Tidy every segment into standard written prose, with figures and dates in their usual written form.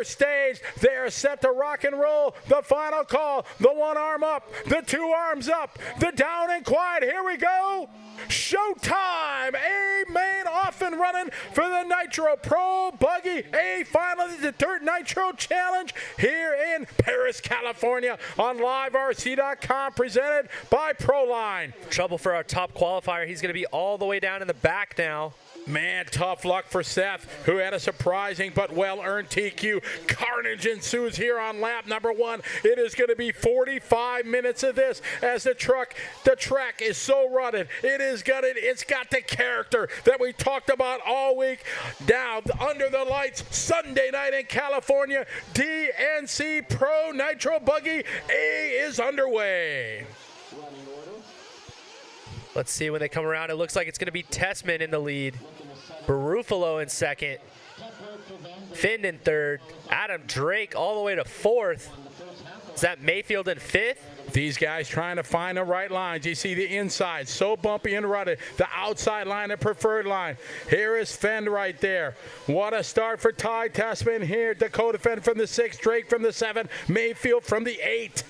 Stage, they're set to rock and roll. The final call, the one arm up, the two arms up, the down and quiet. Here we go. Showtime! A main off and running for the Nitro Pro Buggy. A final the Dirt Nitro Challenge here in Paris, California on LiveRC.com, presented by Proline. Trouble for our top qualifier. He's going to be all the way down in the back now. Man, tough luck for Seth, who had a surprising but well-earned TQ. Carnage ensues here on lap number 1. It is going to be 45 minutes of this as the track is so rutted. It's got the character that we talked about all week. Now, under the lights, Sunday night in California, DNC Pro Nitro Buggy A is underway. Let's see when they come around. It looks like it's going to be Tessmann in the lead. Baruffolo in second. Phend in third. Adam Drake all the way to 4th. Is that Maifield in 5th? These guys trying to find the right lines. You see the inside, so bumpy and rutted. The outside line, the preferred line. Here is Phend right there. What a start for Ty Tessmann here. Dakotah Phend from the 6th, Drake from the 7th, Maifield from the 8th.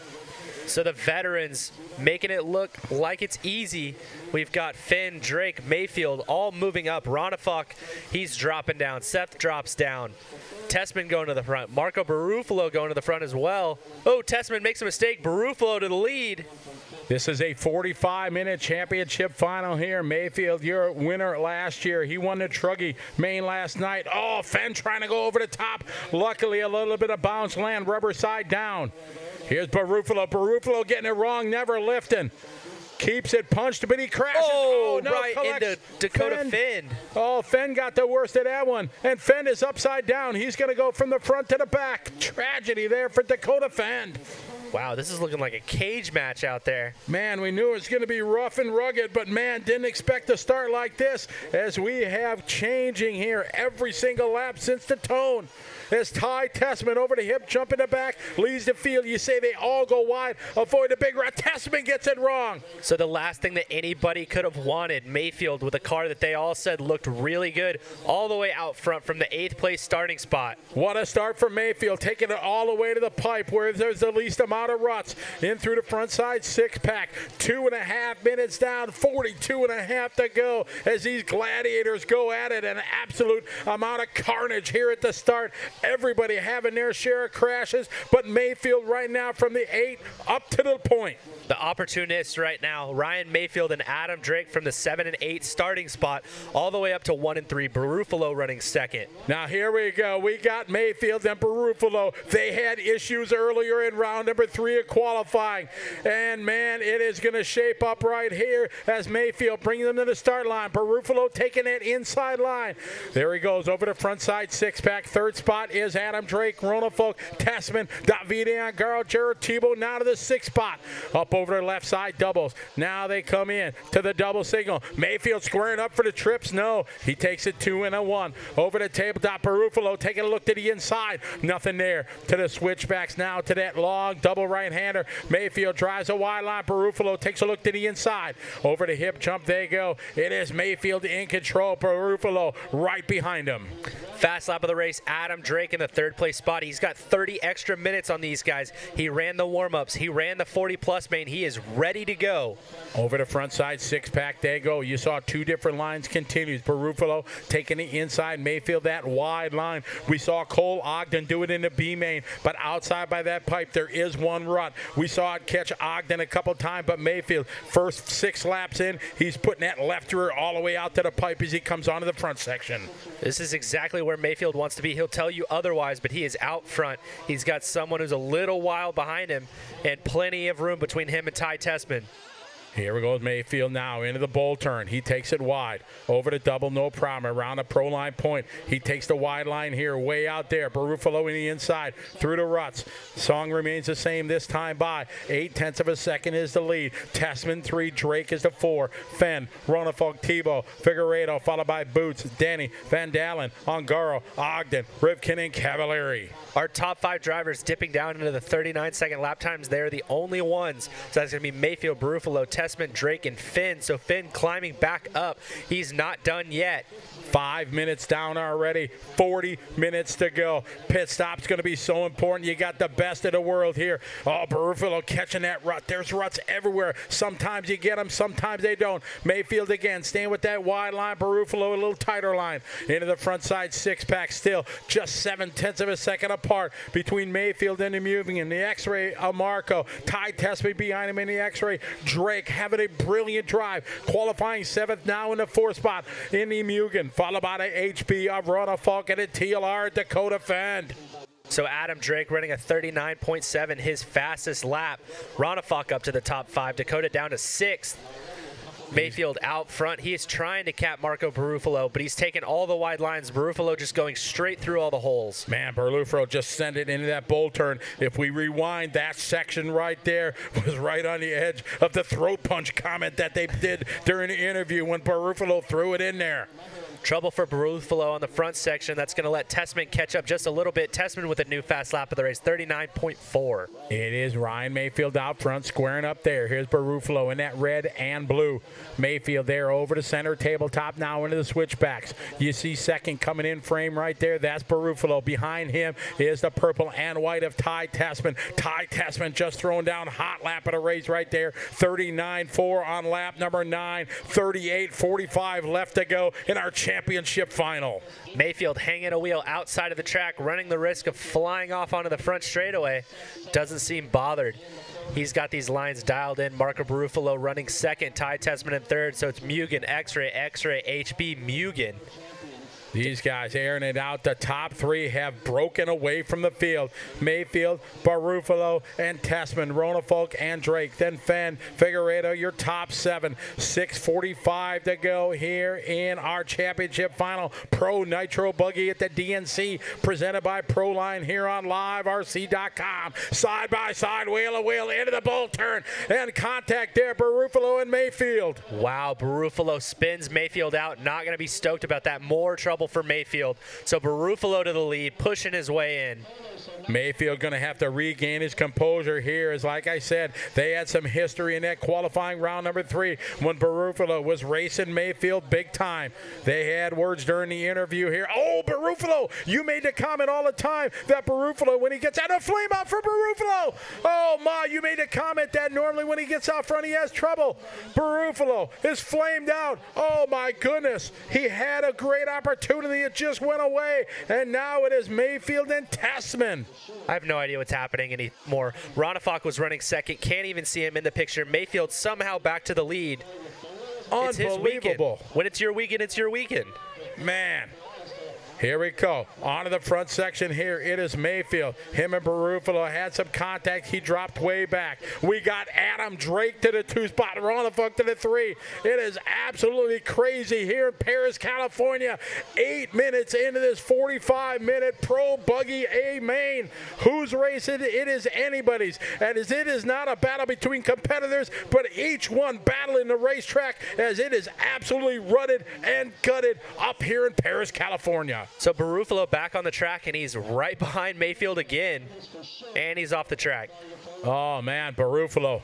So the veterans making it look like it's easy. We've got Phend, Drake, Maifield all moving up. Ronnefalk, he's dropping down. Seth drops down. Tessmann going to the front. Marco Baruffolo going to the front as well. Oh, Tessmann makes a mistake. Baruffolo to the lead. This is a 45-minute championship final here. Maifield, your winner last year. He won the Truggy main last night. Oh, Phend trying to go over the top. Luckily, a little bit of bounce land, rubber side down. Here's Baruffolo. Baruffolo getting it wrong, never lifting. Keeps it punched, but he crashes. Oh, no, right into Dakotah Phend. Oh, Phend got the worst of that one. And Phend is upside down. He's going to go from the front to the back. Tragedy there for Dakotah Phend. Wow, this is looking like a cage match out there. Man, we knew it was going to be rough and rugged, but man, didn't expect to start like this as we have changing here every single lap since the tone. As Ty Tessmann over the hip, jump in the back, leads the field. You say they all go wide, avoid the big rat. Tessmann gets it wrong. So the last thing that anybody could have wanted, Maifield with a car that they all said looked really good, all the way out front from the 8th place starting spot. What a start for Maifield, taking it all the way to the pipe where there's the least amount of ruts. In through the front side 6-pack, 2.5 minutes down, 42.5 to go as these gladiators go at it. An absolute amount of carnage here at the start. Everybody having their share of crashes, but Maifield right now from the 8 up to the point. The opportunists right now, Ryan Maifield and Adam Drake from the 7 and 8 starting spot, all the way up to 1 and 3. Baruffolo running second. Now here we go. We got Maifield and Baruffolo. They had issues earlier in round number 3 of qualifying. And man, it is going to shape up right here as Maifield brings them to the start line. Baruffolo taking that inside line. There he goes over the front side 6-pack. 3rd spot is Adam Drake, Ronnefalk, Tessmann, Davide Ongaro, Tebo now to the 6th spot. Up over the left side doubles. Now they come in to the double signal. Maifield squaring up for the trips. No, he takes it 2 and a 1. Over the tabletop, Baruffolo taking a look to the inside. Nothing there. To the switchbacks now to that long double right-hander. Maifield drives a wide line. Baruffolo takes a look to the inside. Over the hip jump they go. It is Maifield in control. Baruffolo right behind him. Fast lap of the race, Adam Drake in the 3rd place spot. He's got 30 extra minutes on these guys. He ran the warm-ups. He ran the 40-plus main. He is ready to go. Over the front side 6-pack, they go. You saw 2 different lines continues. Baruffolo taking the inside. Maifield that wide line. We saw Cole Ogden do it in the B main, but outside by that pipe, there is one rut. We saw it catch Ogden a couple times, but Maifield, first 6 laps in, he's putting that left rear all the way out to the pipe as he comes onto the front section. This is exactly where Maifield wants to be. He'll tell you otherwise, but he is out front. He's got someone who's a little while behind him and plenty of room between him and Ty Tessmann. Here we go, Maifield now into the bull turn. He takes it wide. Over the double, no problem. Around the pro line point. He takes the wide line here, way out there. Baruffolo in the inside, through the ruts. Song remains the same this time by 0.8 of a second is the lead. Tessmann 3, Drake is the 4. Phend, Ronnefalk, Tebo, Figueiredo, followed by Boots, Denney, Van Dalen, Ongaro, Ogden, Rivkin, and Cavalieri. Our top 5 drivers dipping down into the 39-second lap times. They're the only ones. So that's going to be Maifield, Baruffolo, Tessmann, Drake, and Phend. So Phend climbing back up. He's not done yet. 5 minutes down already, 40 minutes to go. Pit stop's going to be so important. You got the best of the world here. Oh, Baruffolo catching that rut. There's ruts everywhere. Sometimes you get them, sometimes they don't. Maifield again, staying with that wide line. Baruffolo a little tighter line. Into the front side six-pack still. Just 7/10 of a second apart between Maifield and the moving. In the X-ray of Marco. Ty Tessmann behind him in the X-ray. Drake having a brilliant drive. Qualifying 7th now in the 4th spot in the Mugen. Followed by the HB of Ronnefalk and a TLR at Dakotah Phend. So Adam Drake running a 39.7, his fastest lap. Ronnefalk up to the top 5. Dakotah down to 6th. Maifield out front. He is trying to cap Marco Baruffolo, but he's taking all the wide lines. Baruffolo just going straight through all the holes. Man, Baruffolo just sent it into that bull turn. If we rewind, that section right there was right on the edge of the throat punch comment that they did during the interview when Baruffolo threw it in there. Trouble for Baruffolo on the front section. That's going to let Tessmann catch up just a little bit. Tessmann with a new fast lap of the race, 39.4. It is Ryan Maifield out front, squaring up there. Here's Baruffolo in that red and blue. Maifield there over the center tabletop now into the switchbacks. You see second coming in frame right there. That's Baruffolo. Behind him is the purple and white of Ty Tessmann. Ty Tessmann just throwing down hot lap of the race right there. 39.4 on lap number 9. 38.45 left to go in our championship final. Maifield hanging a wheel outside of the track, running the risk of flying off onto the front straightaway. Doesn't seem bothered. He's got these lines dialed in. Marco Baruffolo running 2nd, Ty Tessmann in 3rd. So it's Mugen, X-ray, X-ray, HB, Mugen. These guys airing it out. The top 3 have broken away from the field. Maifield, Baruffolo, and Tessmann, Ronnefalk, and Drake. Then Phend, Figueiredo, your top 7. 6:45 to go here in our championship final. Pro Nitro Buggy at the DNC, presented by Proline here on LiveRC.com. Side by side, wheel to wheel, into the bull turn, and contact there, Baruffolo and Maifield. Wow, Baruffolo spins Maifield out. Not going to be stoked about that. More trouble for Maifield. So Baruffolo to the lead, pushing his way in. Maifield going to have to regain his composure here, as like I said, they had some history in that qualifying round number 3 when Baruffolo was racing Maifield big time. They had words during the interview here. Oh, Baruffolo, you made the comment all the time that Baruffolo, when he gets out, a flame out for Baruffolo. Oh my, you made the comment that normally when he gets out front he has trouble. Baruffolo is flamed out. Oh my goodness, he had a great opportunity, it just went away, and now it is Maifield and Tessmann. I have no idea what's happening anymore. Ronnefalk was running 2nd. Can't even see him in the picture. Maifield somehow back to the lead. Unbelievable. It's his weekend. When it's your weekend, it's your weekend. Man. Here we go. Onto the front section here. It is Maifield. Him and Baruffolo had some contact. He dropped way back. We got Adam Drake to the 2 spot. Ronnefalk to the 3. It is absolutely crazy here in Paris, California. 8 minutes into this 45-minute Pro Buggy A main. Whose race it is anybody's. And as it is not a battle between competitors, but each one battling the racetrack, as it is absolutely rutted and gutted up here in Paris, California. So Baruffolo back on the track, and he's right behind Maifield again, and he's off the track. Oh, man, Baruffolo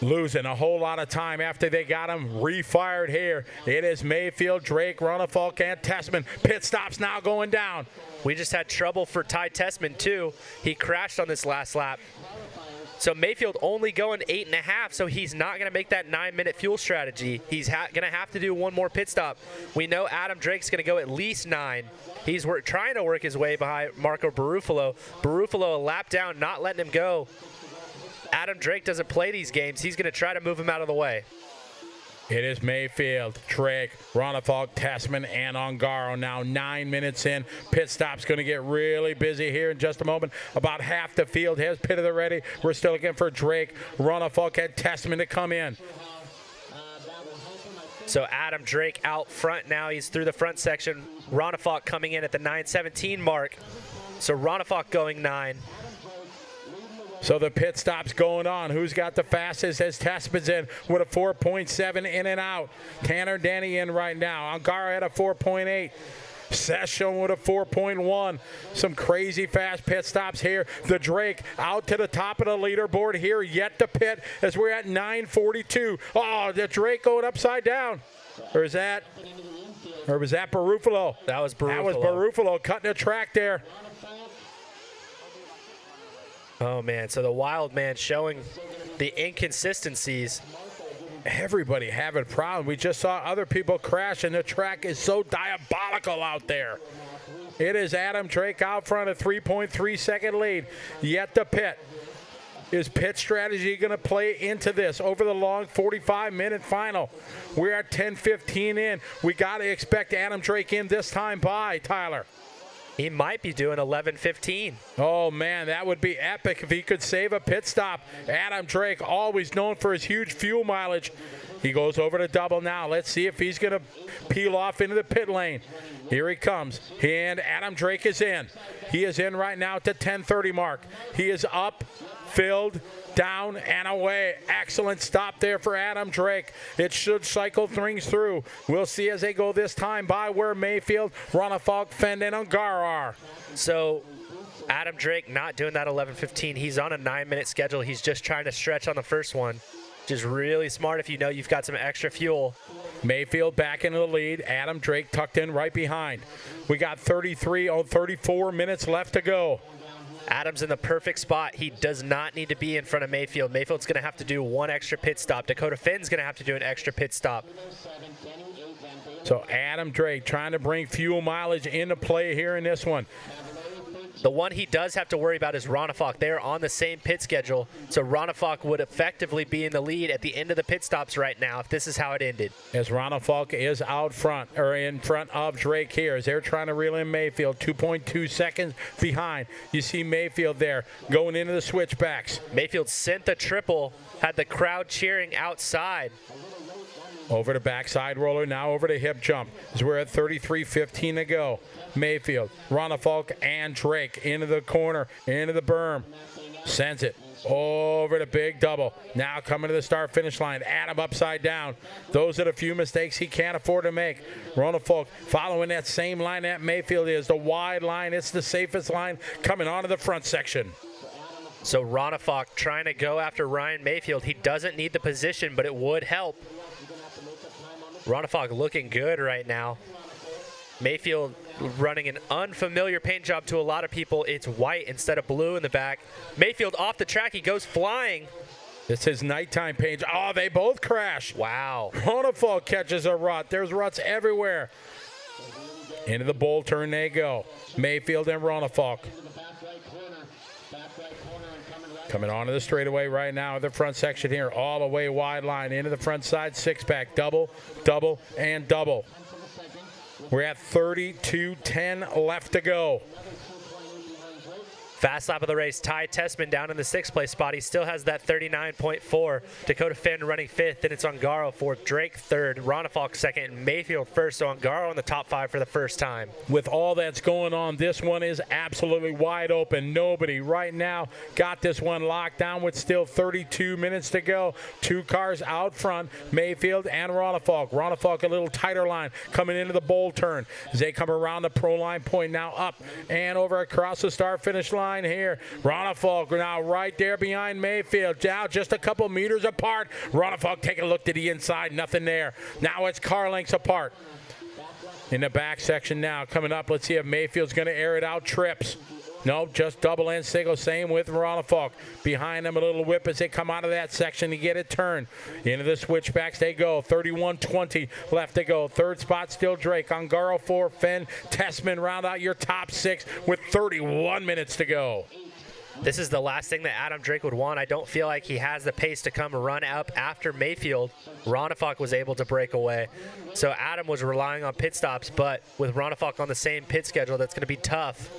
losing a whole lot of time after they got him refired here. It is Maifield, Drake, Ronnefalk, and Tessmann. Pit stops now going down. We just had trouble for Ty Tessmann, too. He crashed on this last lap. So Maifield only going 8.5, so he's not going to make that 9-minute fuel strategy. He's going to have to do one more pit stop. We know Adam Drake's going to go at least 9. He's trying to work his way behind Marco Baruffolo. Baruffolo a lap down, not letting him go. Adam Drake doesn't play these games. He's going to try to move him out of the way. It is Maifield, Drake, Ronnefalk, Tessmann, and Ongaro. Now 9 minutes in. Pit stop's going to get really busy here in just a moment. About half the field has pitted already. We're still looking for Drake, Ronnefalk, and Tessmann to come in. So Adam Drake out front now. He's through the front section. Ronnefalk coming in at the 9:17 mark. So Ronnefalk going 9. So the pit stop's going on. Who's got the fastest as Tessmann's in with a 4.7 in and out. Tanner Denney in right now. Ongaro had a 4.8. Seth showing with a 4.1. Some crazy fast pit stops here. The Drake out to the top of the leaderboard here, yet to pit as we're at 9:42. Oh, the Drake going upside down. Or is that? Or was that Baruffolo? That was Baruffolo. That was Baruffolo cutting the track there. Oh, man. So the wild man showing the inconsistencies. Everybody having problems. We just saw other people crash, and the track is so diabolical out there. It is Adam Drake out front, a 3.3-second lead. Yet to pit. Is pit strategy going to play into this over the long 45-minute final? We're at 10:15 in. We got to expect Adam Drake in this time by, Tyler. He might be doing 11:15. Oh, man, that would be epic if he could save a pit stop. Adam Drake, always known for his huge fuel mileage. He goes over to double now. Let's see if he's going to peel off into the pit lane. Here he comes, and Adam Drake is in. He is in right now at the 10:30 mark. He is up, filled, down, and away. Excellent stop there for Adam Drake. It should cycle things through. We'll see as they go this time by where Maifield, Ronnefalk, Phend, and Ongaro are. So Adam Drake not doing that 11:15. He's on a 9-minute schedule. He's just trying to stretch on the first one. Just really smart if you know you've got some extra fuel. Maifield back into the lead. Adam Drake tucked in right behind. We got 34 minutes left to go. Adam's in the perfect spot. He does not need to be in front of Maifield. Maifield's going to have to do one extra pit stop. Dakotah Phend's going to have to do an extra pit stop. So Adam Drake trying to bring fuel mileage into play here in this one. The one he does have to worry about is Ronnefalk. They're on the same pit schedule, so Ronnefalk would effectively be in the lead at the end of the pit stops right now if this is how it ended. As Ronnefalk is out front, or in front of Drake here, as they're trying to reel in Maifield, 2.2 seconds behind. You see Maifield there going into the switchbacks. Maifield sent the triple, had the crowd cheering outside. Over the backside roller, now over the hip jump, as we're at 33:15 to go. Maifield, Ronnefalk, and Drake into the corner, into the berm. Sends it over the big double. Now coming to the start-finish line. Adam upside down. Those are the few mistakes he can't afford to make. Ronnefalk following that same line that Maifield is. The wide line, it's the safest line coming onto the front section. So Ronnefalk trying to go after Ryan Maifield. He doesn't need the position, but it would help. Ronnefalk looking good right now. Maifield running an unfamiliar paint job to a lot of people. It's white instead of blue in the back. Maifield off the track. He goes flying. This is nighttime paint. Oh, they both crash. Wow. Ronnefalk catches a rut. There's ruts everywhere. Into the bowl turn they go. Maifield and Ronnefalk. Coming onto the straightaway right now, the front section here, all the way wide line into the front side six-pack, double, double, and double. We're at 32:10 left to go. Fast lap of the race. Ty Tessmann down in the 6th place spot. He still has that 39.4. Dakotah Phend running 5th. Then it's Ongaro 4th. Drake 3rd. Ronnefalk 2nd. And Maifield 1st. So Ongaro in the top 5 for the first time. With all that's going on, this one is absolutely wide open. Nobody right now got this one locked down with still 32 minutes to go. 2 cars out front, Maifield and Ronnefalk. Ronnefalk a little tighter line coming into the bowl turn. As they come around the pro line point now up and over across the start-finish line here. Ronnefalk now right there behind Maifield. Now just a couple meters apart. Ronnefalk taking a look to the inside. Nothing there. Now it's car lengths apart. In the back section now coming up. Let's see if Mayfield's going to air it out. Trips. Nope, just double and single. Same with Ronnefalk. Behind them a little whip as they come out of that section to get it turned. Into the switchbacks they go. 31:20 left to go. 3rd spot still Drake. Ongaro 4, Phend, Tessmann round out your top 6 with 31 minutes to go. This is the last thing that Adam Drake would want. I don't feel like he has the pace to come run up after Maifield. Ronnefalk was able to break away. So Adam was relying on pit stops, but with Ronnefalk on the same pit schedule, that's going to be tough.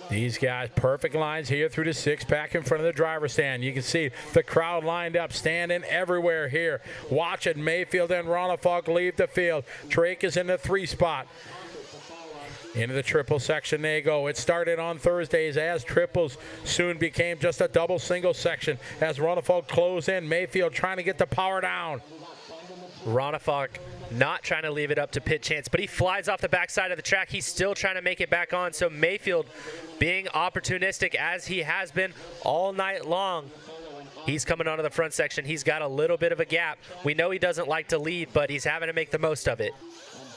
These guys, perfect lines here through the 6-pack in front of the driver's stand. You can see the crowd lined up, standing everywhere here. Watching Maifield and Ronnefalk leave the field. Drake is in the 3 spot. Into the triple section they go. It started on Thursdays as triples soon became just a double single section as Ronnefalk closed in. Maifield trying to get the power down. Ronnefalk not trying to leave it up to pit chance, but he flies off the backside of the track. He's still trying to make it back on. So Maifield being opportunistic as he has been all night long. He's coming onto the front section. He's got a little bit of a gap. We know he doesn't like to lead, but he's having to make the most of it.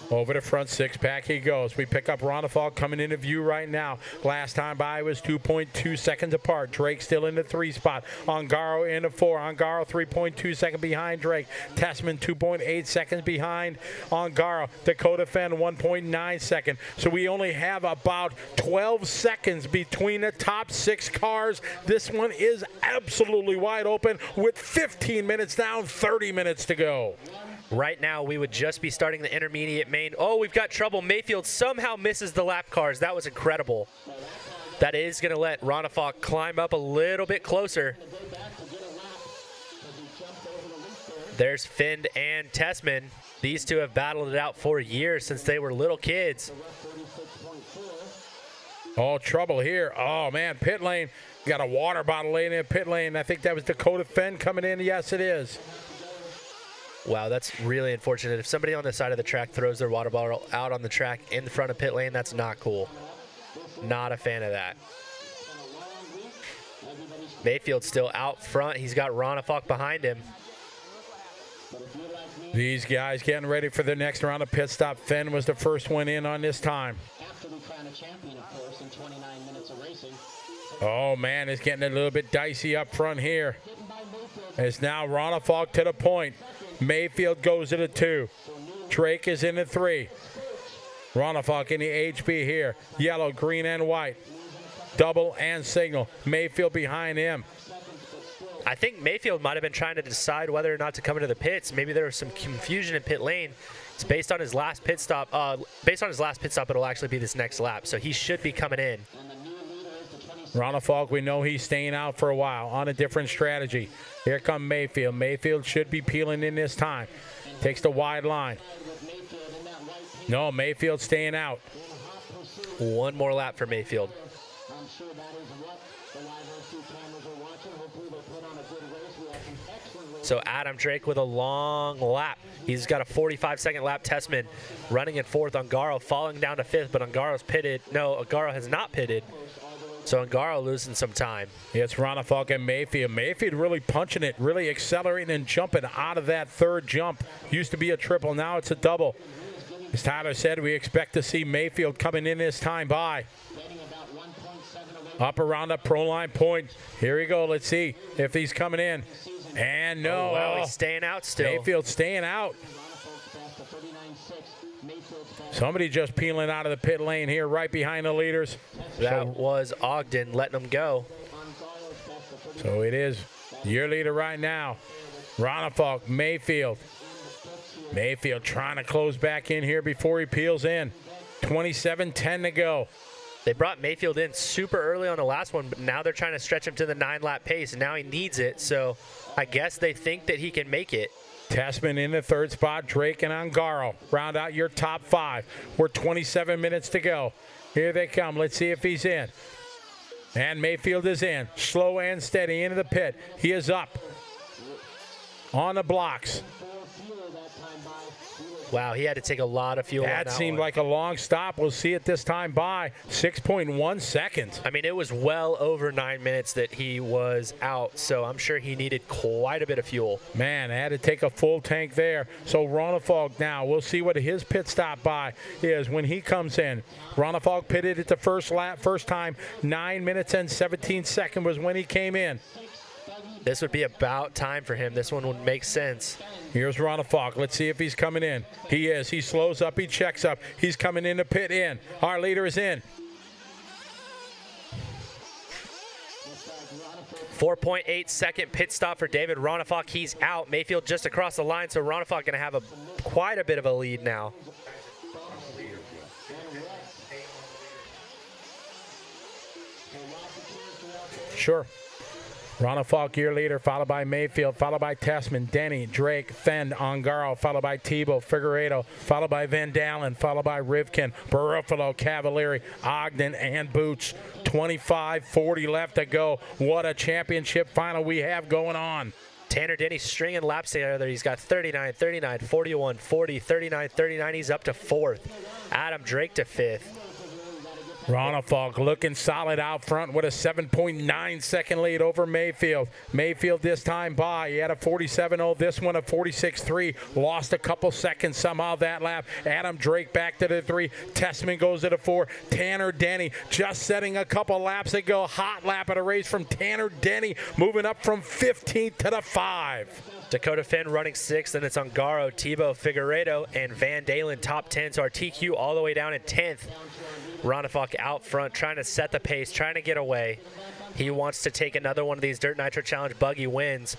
Over the front six-pack he goes. We pick up Ronnefalk coming into view right now. Last time by was 2.2 seconds apart. Drake still in the 3 spot. Ongaro in the 4. Ongaro 3.2 seconds behind Drake. Tessmann 2.8 seconds behind Ongaro. Dakotah Phend 1.9 seconds. So we only have about 12 seconds between the top 6 cars. This one is absolutely wide open with 15 minutes down, 30 minutes to go. Right now, we would just be starting the intermediate main. Oh, we've got trouble. Maifield somehow misses the lap cars. That was incredible. That is going to let Ronnefalk climb up a little bit closer. There's Phend and Tessmann. These two have battled it out for years since they were little kids. Oh, trouble here. Oh, man, pit lane. Got a water bottle laying in pit lane. I think that was Dakotah Phend coming in. Yes, it is. Wow, that's really unfortunate. If somebody on the side of the track throws their water bottle out on the track in the front of pit lane, that's not cool. Not a fan of that. Maifield's still out front. He's got Ronnefalk behind him. These guys getting ready for the next round of pit stop. Phend was the first one in on this time. Oh, man, it's getting a little bit dicey up front here. It's now Ronnefalk to the point. Maifield goes to the 2. Drake is in the 3. Ronnefalk in the HB here. Yellow, green, and white. Double and signal. Maifield behind him. I think Maifield might have been trying to decide whether or not to come into the pits. Maybe there was some confusion in pit lane. It's based on his last pit stop. It'll actually be this next lap, so he should be coming in. Ronnefalk, we know he's staying out for a while on a different strategy. Here come Maifield. Maifield should be peeling in this time. Takes the wide line. No, Maifield staying out. One more lap for Maifield. So Adam Drake with a long lap. He's got a 45-second lap. Tessmann running in 4th. Ongaro falling down to 5th, but Ongaro's pitted. No, Ongaro has not pitted. So Ongaro losing some time. It's Ronnefalk and Maifield. Maifield really punching it, really accelerating and jumping out of that 3rd jump. Used to be a triple, now it's a double. As Tyler said, we expect to see Maifield coming in this time by. Up around the pro line point. Here we go. Let's see if he's coming in. And no. Oh, well, he's staying out still. Maifield staying out. Somebody just peeling out of the pit lane here right behind the leaders. That was Ogden letting them go. So it is your leader right now. Ronnefalk, Maifield. Maifield trying to close back in here before he peels in. 27:10 to go. They brought Maifield in super early on the last one, but now they're trying to stretch him to the 9-lap pace, and now he needs it. So I guess they think that he can make it. Tessmann in the 3rd spot. Drake and Ongaro round out your top 5. We're 27 minutes to go. Here they come. Let's see if he's in. And Maifield is in. Slow and steady into the pit. He is up on the blocks. Wow, he had to take a lot of fuel on that seemed one. like a long stop. We'll see it this time by 6.1 seconds. I mean, it was well over 9 minutes that he was out, so I'm sure he needed quite a bit of fuel. Man, I had to take a full tank there. So Ronnefalk now, we'll see what his pit stop by is when he comes in. Ronnefalk pitted at the first time. 9 minutes and 17 seconds was when he came in. This would be about time for him. This one would make sense. Here's Ronnefalk. Let's see if he's coming in. He is. He slows up. He checks up. He's coming in to pit in. Our leader is in. 4.8 second pit stop for David Ronnefalk. He's out. Maifield just across the line, so Ronnefalk going to have quite a bit of a lead now. Sure. Ronnefalk, your leader, followed by Maifield, followed by Tessmann, Denney, Drake, Phend, Ongaro, followed by Tebo, Figueiredo, followed by Van Dalen, followed by Rivkin, Baruffolo, Cavalieri, Ogden, and Boots. 25:40 left to go. What a championship final we have going on. Tanner Denney stringing laps together. He's got 39, 39, 41, 40, 39, 39. He's up to 4th. Adam Drake to 5th. Ronnefalk looking solid out front with a 7.9 second lead over Maifield. Maifield this time by. He had a 47.0, this one a 46.3. Lost a couple seconds somehow that lap. Adam Drake back to the 3. Tessmann goes to the 4. Tanner Denney just setting a couple laps ago. Hot lap of the race from Tanner Denney, moving up from 15th to the 5. Dakotah Phend running 6th, and it's Ongaro, Tebo, Figueiredo, and Van Dalen top 10. So our TQ all the way down in 10th. Ronnefalk out front, trying to set the pace, trying to get away. He wants to take another one of these Dirt Nitro Challenge buggy wins.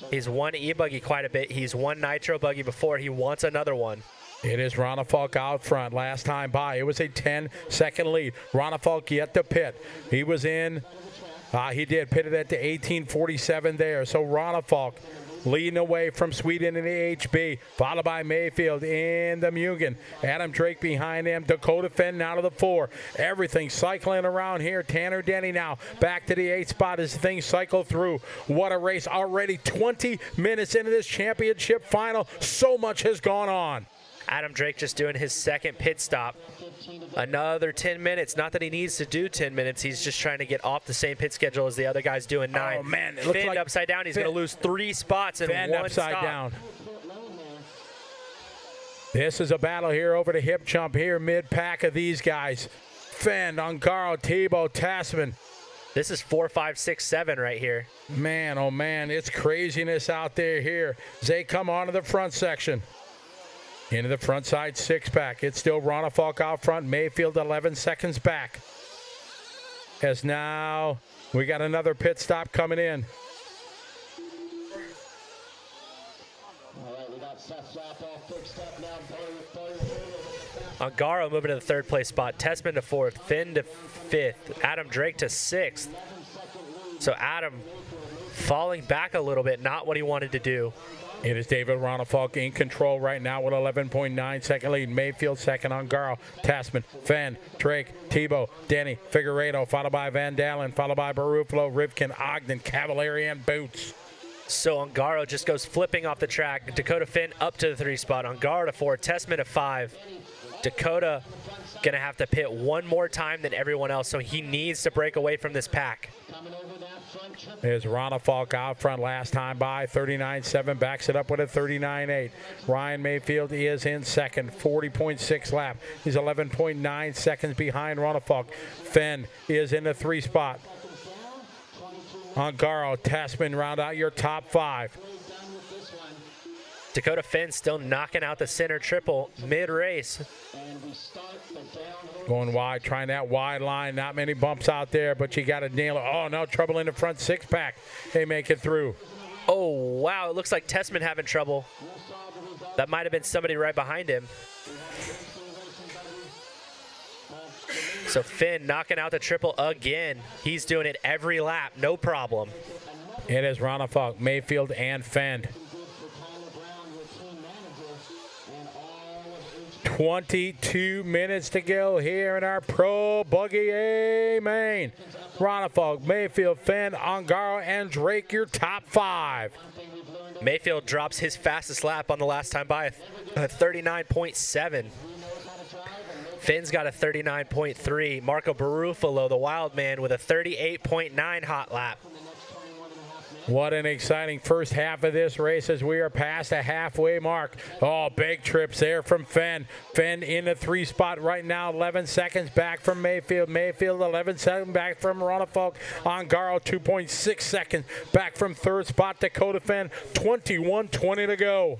He's won e-buggy quite a bit. He's won Nitro Buggy before. He wants another one. It is Ronnefalk out front. Last time by, it was a 10-second lead. Ronnefalk yet to pit. He was in, he did pitted at the 18:47 there. So Ronnefalk leading away from Sweden in the HB, followed by Maifield in the Mugen. Adam Drake behind him. Dakotah Phend now to the 4. Everything cycling around here. Tanner Denney now back to the 8th spot as things cycle through. What a race. Already 20 minutes into this championship final. So much has gone on. Adam Drake just doing his second pit stop. Another 10 minutes. Not that he needs to do 10 minutes. He's just trying to get off the same pit schedule as the other guys doing 9. Oh, man. It looks Phend like upside down. He's going to lose 3 spots in Phend one upside stop. down. This is a battle here over the hip jump here, mid-pack of these guys. Phend, Ongaro, Tebo, Tessmann. This is 4, 5, 6, 7 right here. Man, oh, man. It's craziness out there here as they come onto the front section. Into the front side 6-pack. It's still Ronnefalk out front. Maifield 11 seconds back. As now we got another pit stop coming in. All right, we got Seth fixed up now. Ongaro moving to the 3rd place spot. Tessmann to 4th. Phend to 5th. Adam Drake to 6th. So Adam falling back a little bit. Not what he wanted to do. It is David Ronnefalk in control right now with 11.9 second lead. Maifield second, Ongaro, Tessmann, Phend, Drake, Tebo, Denney, Figueiredo, followed by Van Dalen, followed by Baruffolo, Rivkin, Ogden, Cavalieri, and Boots. So Ongaro just goes flipping off the track. Dakotah Phend up to the 3 spot. Ongaro to 4, Tessmann to 5. Dakotah gonna have to pit one more time than everyone else, so he needs to break away from this pack. There's Ronnefalk out front last time by, 39.7, backs it up with a 39.8. Ryan Maifield is in second, 40.6 lap. He's 11.9 seconds behind Ronnefalk. Phend is in the 3 spot. Ongaro, Tessmann round out your top 5. Dakotah Phend still knocking out the center triple mid-race. Going wide, trying that wide line. Not many bumps out there, but you got to nail it. Oh, no, trouble in the front 6-pack. They make it through. Oh, wow, it looks like Tessmann having trouble. That might have been somebody right behind him. So Phend knocking out the triple again. He's doing it every lap, no problem. It is Ronnefalk, Maifield, and Phend. 22 minutes to go here in our Pro Buggy A main. Ronnefalk, Maifield, Phend, Ongaro, and Drake, your top 5. Maifield drops his fastest lap on the last time by, a 39.7. Phend's got a 39.3. Marco Baruffolo, the wild man, with a 38.9 hot lap. What an exciting first half of this race as we are past a halfway mark. Oh, big trips there from Phend. Phend in the 3 spot right now, 11 seconds back from Maifield. Maifield 11 seconds back from Ronnefalk. Ongaro 2.6 seconds back from 3rd spot. Dakotah Phend 21:20 to go.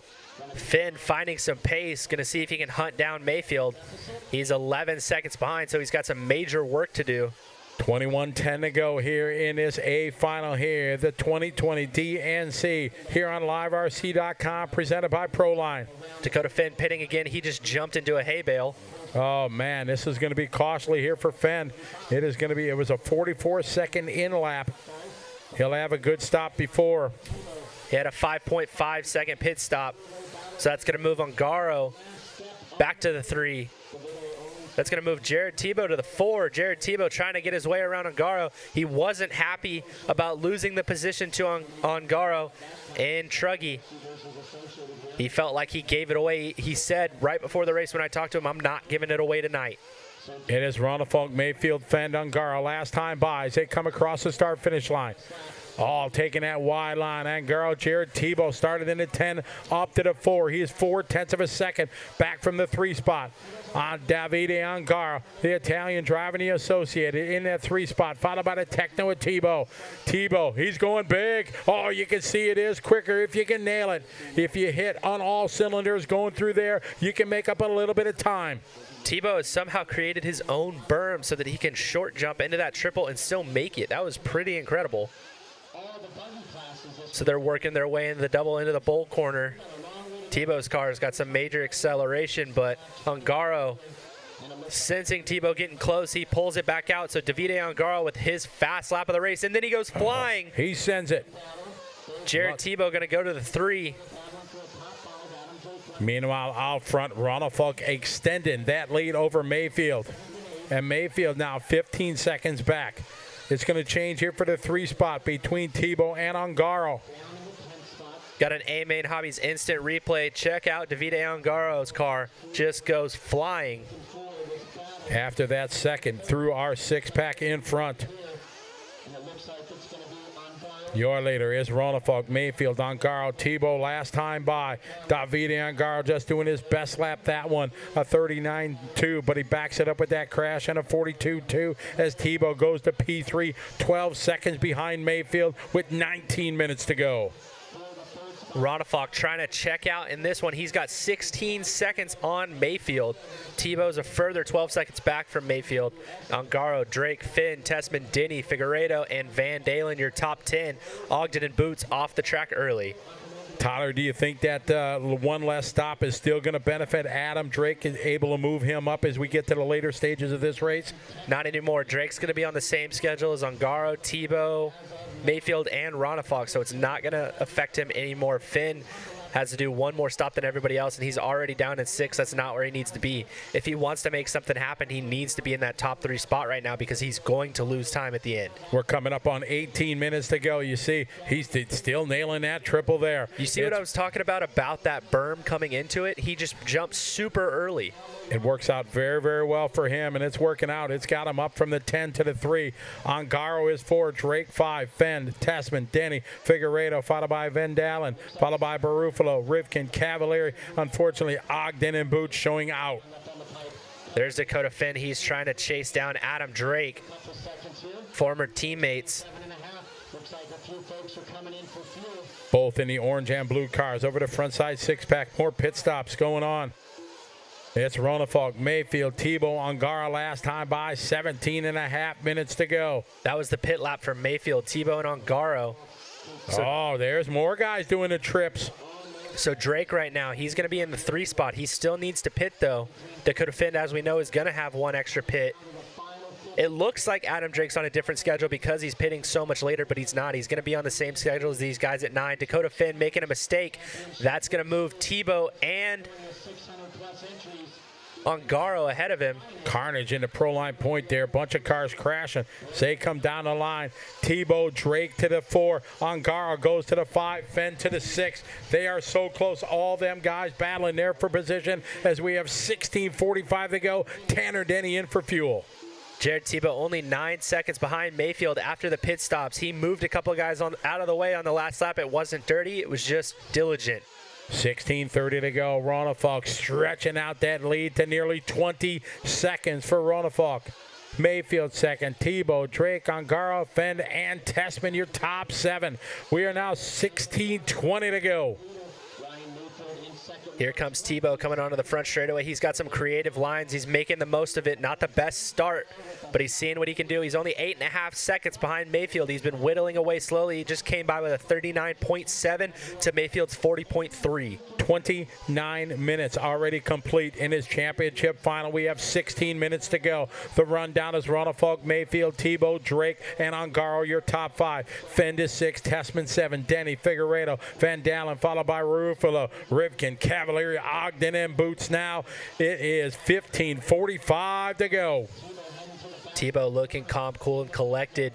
Phend finding some pace, going to see if he can hunt down Maifield. He's 11 seconds behind, so he's got some major work to do. 21:10 to go here in this A final here, the 2020 DNC here on LiveRC.com, presented by Proline. Dakotah Phend pitting again. He just jumped into a hay bale. Oh, man, this is going to be costly here for Phend. It is going to be, it was a 44-second in lap. He'll have a good stop before. He had a 5.5 second pit stop. So that's going to move Ongaro back to the 3. That's going to move Jared Tebo to the 4. Jared Tebo trying to get his way around Ongaro. He wasn't happy about losing the position to Ongaro and Truggy. He felt like he gave it away. He said right before the race when I talked to him, I'm not giving it away tonight. It is Ronnefalk, Maifield, Phend, Ongaro. Last time by as they come across the start-finish line. All taking that wide line. Ongaro, Jared Tebo started in the 10, up to the 4. He is 4/10 of a second back from the 3 spot. On Davide Ongaro, the Italian driving the Associated in that 3 spot, followed by the Techno with Tebo. Tebo, he's going big. Oh, you can see it is quicker if you can nail it. If you hit on all cylinders going through there, you can make up a little bit of time. Tebo has somehow created his own berm so that he can short jump into that triple and still make it. That was pretty incredible. So they're working their way into the double into the bowl corner. Tebo's car's got some major acceleration, but Ongaro, sensing Tebo getting close, he pulls it back out. So Davide Ongaro with his fast lap of the race, and then he goes flying. He sends it. Jared Tebo going to go to the 3. Meanwhile, out front, Ronnefalk extending that lead over Maifield. And Maifield now 15 seconds back. It's going to change here for the 3 spot between Tebo and Ongaro. Got an A-Main Hobbies instant replay. Check out Davide Ongaro's car. Just goes flying. After that second, through our 6-pack in front. Your leader is Ronnefalk, Maifield, Ongaro, Tebo last time by. Davide Ongaro just doing his best lap that one, a 39.2, but he backs it up with that crash and a 42.2 as Tebo goes to P3, 12 seconds behind Maifield with 19 minutes to go. Ronnefalk trying to check out in this one. He's got 16 seconds on Maifield. Tebo's a further 12 seconds back from Maifield. Ongaro, Drake, Phend, Tessmann, Denney, Figueiredo, and Van Dalen, your top 10. Ogden and Boots off the track early. Tyler, do you think that one less stop is still going to benefit Adam? Drake is able to move him up as we get to the later stages of this race? Not anymore. Drake's going to be on the same schedule as Ongaro, Tebo, Maifield, and Ronnefalk, so it's not going to affect him anymore. Phend has to do one more stop than everybody else, and he's already down in 6. That's not where he needs to be. If he wants to make something happen, he needs to be in that top 3 spot right now because he's going to lose time at the end. We're coming up on 18 minutes to go. You see, he's still nailing that triple there. You see what I was talking about that berm coming into it? He just jumped super early. It works out very, very well for him, and it's working out. It's got him up from the 10 to the 3. Ongaro is 4, Drake 5, Phend, Tessmann, Denney, Figueiredo, followed by Van Dalen, followed by Baruffolo, Rivkin, Cavalieri. Unfortunately, Ogden and Boots showing out. There's Dakotah Phend. He's trying to chase down Adam Drake, former teammates. Both in the orange and blue cars. Over the front side 6-pack. More pit stops going on. It's Ronnefalk, Maifield, Tebo, Ongaro last time by, 17.5 minutes to go. That was the pit lap for Maifield, Tebo, and Ongaro. So, there's more guys doing the trips. So Drake right now, he's going to be in the 3 spot. He still needs to pit, though. Dakotah Phend, as we know, is going to have 1 extra pit. It looks like Adam Drake's on a different schedule because he's pitting so much later, but he's not. He's going to be on the same schedule as these guys at 9. Dakotah Phend making a mistake. That's going to move Tebo and Ongaro ahead of him. Carnage in the pro line point there. Bunch of cars crashing. They come down the line. Tebo, Drake to the 4. Ongaro goes to the 5. Phend to the 6. They are so close. All them guys battling there for position as we have 16:45 to go. Tanner Denney in for fuel. Jared Tebo only 9 seconds behind Maifield after the pit stops. He moved a couple of guys out of the way on the last lap. It wasn't dirty. It was just diligent. 16:30 to go. Ronnefalk stretching out that lead to nearly 20 seconds for Ronnefalk. Maifield second. Tebo, Drake, Ongaro, Phend, and Tessmann, your top 7. We are now 16:20 to go. Here comes Tebo coming onto the front straightaway. He's got some creative lines. He's making the most of it. Not the best start, but he's seeing what he can do. He's only 8.5 seconds behind Maifield. He's been whittling away slowly. He just came by with a 39.7 to Mayfield's 40.3. 29 minutes already complete in his championship final. We have 16 minutes to go. The rundown is Ronnefalk, Maifield, Tebo, Drake, and Ongaro, your top 5. Phend is 6, Tessmann 7, Denney, Figueiredo, Van Dalen, followed by Baruffolo, Rivkin, Cavalieri, Ogden, and Boots now. It is 15:45 to go. Tebo looking calm, cool, and collected.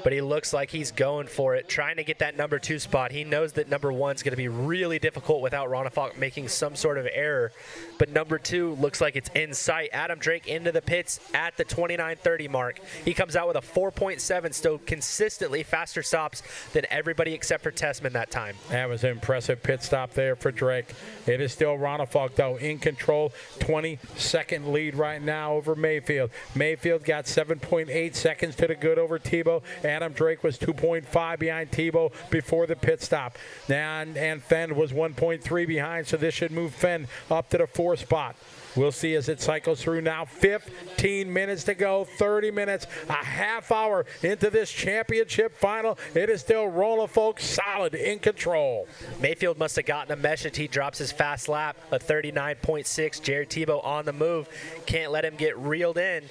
but he looks like he's going for it, trying to get that number 2 spot. He knows that number 1's going to be really difficult without Ronnefalk making some sort of error, but number 2 looks like it's in sight. Adam Drake into the pits at the 29:30 mark. He comes out with a 4.7, still consistently faster stops than everybody except for Tessmann that time. That was an impressive pit stop there for Drake. It is still Ronnefalk, though, in control. 20-second lead right now over Maifield. Maifield got 7.8 seconds to the good over Tebo. Adam Drake was 2.5 behind Tebo before the pit stop. And Phend was 1.3 behind, so this should move Phend up to the 4th spot. We'll see as it cycles through now. 15 minutes to go, 30 minutes, a half hour into this championship final. It is still Ronnefalk solid in control. Maifield must have gotten a message. He drops his fast lap, a 39.6. Jared Tebo on the move. Can't let him get reeled in.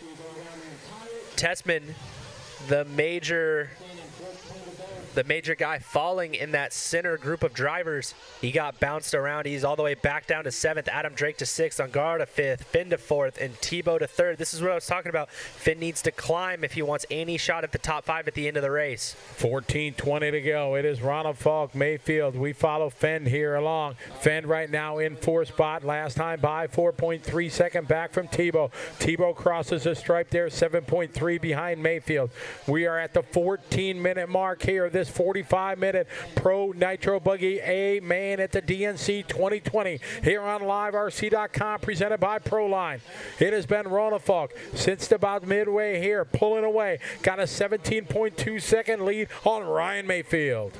Tessmann, the major guy falling in that center group of drivers. He got bounced around. He's all the way back down to 7th. Adam Drake to 6th. Ongaro to 5th. Phend to 4th. And Tebo to 3rd. This is what I was talking about. Phend needs to climb if he wants any shot at the top 5 at the end of the race. 14:20 to go. It is Ronnefalk, Maifield. We follow Phend here along. Phend right now in 4th spot. Last time by 4.3 second back from Tebo. Tebo crosses the stripe there, 7.3 behind Maifield. We are at the 14-minute mark here. This 45-minute Pro Nitro Buggy A main at the DNC 2020 here on LiveRC.com, presented by Proline. It has been Ronnefalk since about midway here, pulling away. Got a 17.2 second lead on Ryan Maifield.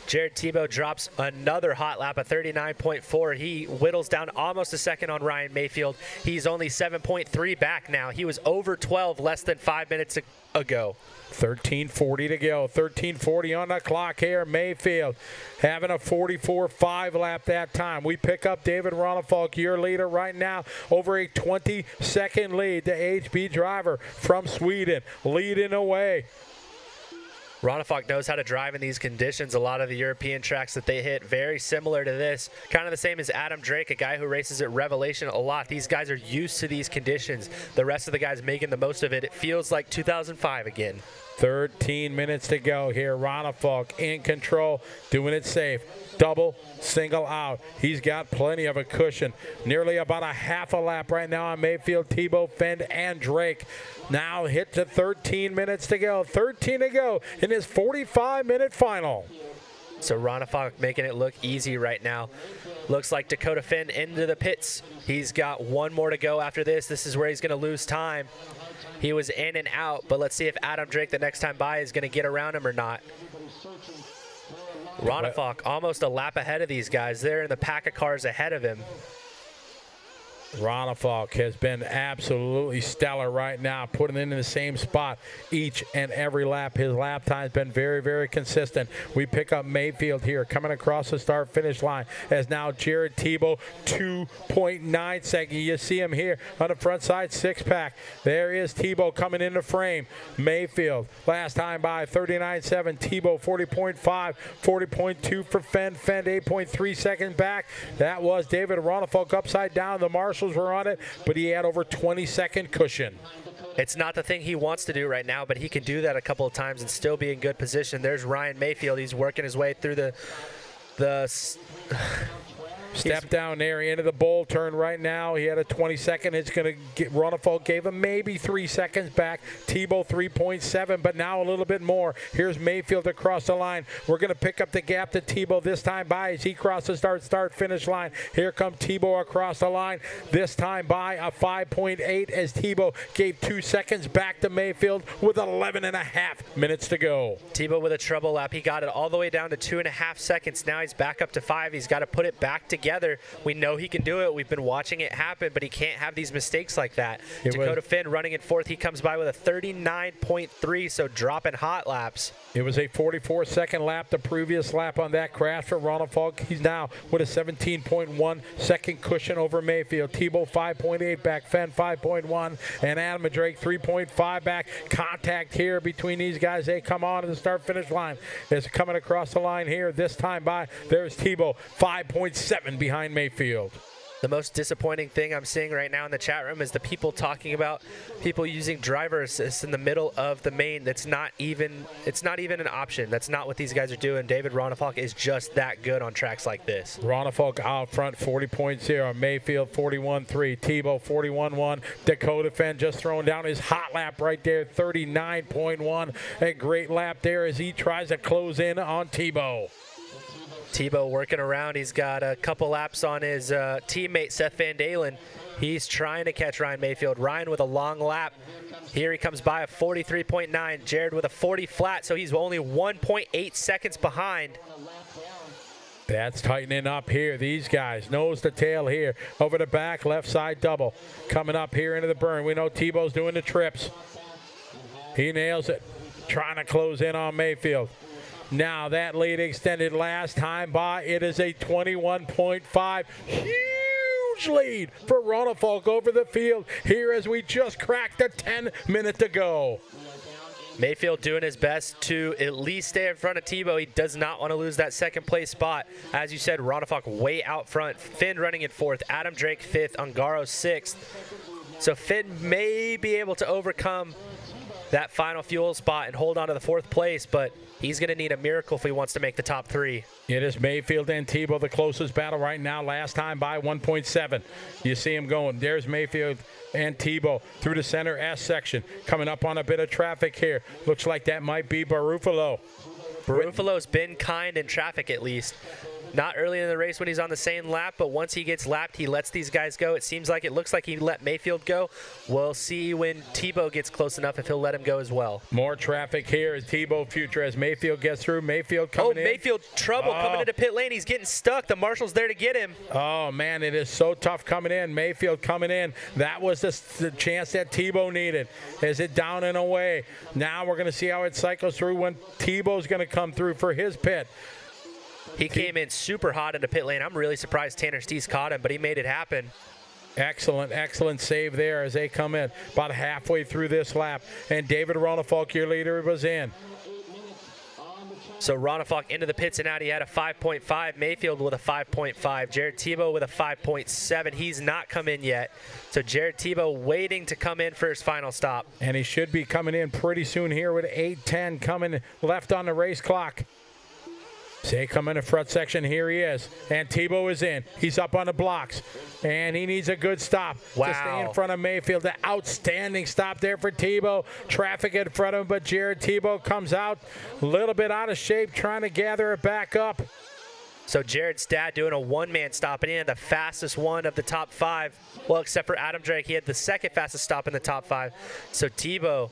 Jared Tebo drops another hot lap, a 39.4. He whittles down almost a second on Ryan Maifield. He's only 7.3 back now. He was over 12 less than 5 minutes ago. 13:40 to go. 13:40 on the clock here. Maifield having a 44.5 lap that time. We pick up David Ronnefalk, your leader right now, over a 20-second lead. The HB driver from Sweden leading away. Ronnefalk knows how to drive in these conditions. A lot of the European tracks that they hit, very similar to this. Kind of the same as Adam Drake, a guy who races at Revelation a lot. These guys are used to these conditions. The rest of the guys making the most of it. It feels like 2005 again. 13 minutes to go here. Ronnefalk in control, doing it safe. Double, single out. He's got plenty of a cushion. Nearly about a half a lap right now on Maifield, Tebo, Phend, and Drake. Now hit to 13 minutes to go. 13 to go in his 45-minute final. So Ronnefalk making it look easy right now. Looks like Dakotah Phend into the pits. He's got one more to go after this. This is where he's going to lose time. He was in and out, but let's see if Adam Drake the next time by is going to get around him or not. Ronnefalk almost a lap ahead of these guys. They're in the pack of cars ahead of him. Ronnefalk has been absolutely stellar right now, putting it in the same spot each and every lap. His lap time has been very, very consistent. We pick up Maifield here, coming across the start-finish line, as now Jared Tebo, 2.9 seconds. You see him here on the front side six-pack. There is Tebo coming into frame. Maifield, last time by 39.7. Tebo, 40.5, 40.2 for Phend. Phend, 8.3 seconds back. That was David Ronnefalk upside down. The Marshals were on it, but he had over 20-second cushion. It's not the thing he wants to do right now, but he can do that a couple of times and still be in good position. There's Ryan Maifield. He's working his way through the step down there into the bowl turn right now. He had a 20-second. It's going to get Ronnefalk gave him maybe 3 seconds back. Tebo 3.7, but now a little bit more. Here's Maifield across the line. We're going to pick up the gap to Tebo this time by as he crosses start-finish line. Here comes Tebo across the line. This time by a 5.8 as Tebo gave 2 seconds back to Maifield with 11.5 minutes to go. Tebo with a trouble lap. He got it all the way down to 2.5 seconds. Now he's back up to 5. He's got to put it back together. We know he can do it. We've been watching it happen, but he can't have these mistakes like that. Dakotah Phend running in 4th. He comes by with a 39.3, so dropping hot laps. It was a 44-second lap, the previous lap on that crash for Ronnefalk. He's now with a 17.1 second cushion over Maifield. Tebo 5.8 back, Phend 5.1, and Adam Drake 3.5 back. Contact here between these guys. They come on to the start-finish line. It's coming across the line here. This time by, there's Tebo 5.7 behind Maifield. The most disappointing thing I'm seeing right now in the chat room is the people talking about people using driver assist in the middle of the main. It's not even an option. That's not what these guys are doing. David Ronnefalk is just that good on tracks like this. Ronnefalk out front, 40.0. Maifield, 41.3. Tebo, 41.1. Dakotah Phend just throwing down his hot lap right there, 39.1. A great lap there as he tries to close in on Tebo. Tebo working around. He's got a couple laps on his teammate, Seth Van Dalen. He's trying to catch Ryan Maifield. Ryan with a long lap. Here he comes by a 43.9. Jared with a 40 flat, so he's only 1.8 seconds behind. That's tightening up here. These guys, nose to tail here. Over the back, left side double. Coming up here into the burn. We know Tebo's doing the trips. He nails it. Trying to close in on Maifield. Now that lead extended last time by. It is a 21.5. Huge lead for Ronnefalk over the field here as we just cracked a 10-minute to go. Maifield doing his best to at least stay in front of Tebo. He does not want to lose that second place spot. As you said, Ronnefalk way out front. Finn running in fourth. Adam Drake fifth. Ongaro sixth. So Finn may be able to overcome that final fuel spot and hold on to the fourth place, but he's going to need a miracle if he wants to make the top three. It is Maifield and Tebo, the closest battle right now. Last time by 1.7. You see him going. There's Maifield and Tebo through the center S section. Coming up on a bit of traffic here. Looks like that might be Baruffolo. Baruffolo's been kind in traffic at least. Not early in the race when he's on the same lap, but once he gets lapped, he lets these guys go. It looks like he let Maifield go. We'll see when Tebo gets close enough if he'll let him go as well. More traffic here as Tebo future as Mayfield gets through. Mayfield coming in. Mayfield trouble coming into pit lane. He's getting stuck. The marshal's there to get him. Oh, man, it is so tough coming in. Mayfield coming in. That was the chance that Tebo needed. Is it down and away? Now we're going to see how it cycles through when Tebo's going to come through for his pit. He came in super hot into pit lane. I'm really surprised Tanner Stees caught him, but he made it happen. Excellent save there as they come in about halfway through this lap. And David Ronnefalk, your leader, was in. So Ronnefalk into the pits and out. He had a 5.5. Mayfield with a 5.5. Jared Tebo with a 5.7. He's not come in yet. So Jared Tebo waiting to come in for his final stop. And he should be coming in pretty soon here with 8:10 coming left on the race clock. Say come in the front section, here he is. And Tebo is in. He's up on the blocks. And he needs a good stop to stay in front of Mayfield. An outstanding stop there for Tebo. Traffic in front of him, but Jared Tebo comes out a little bit out of shape, trying to gather it back up. So Jared's dad doing a one-man stop, and he had the fastest one of the top five. Well, except for Adam Drake, he had the second fastest stop in the top five. So Tebo,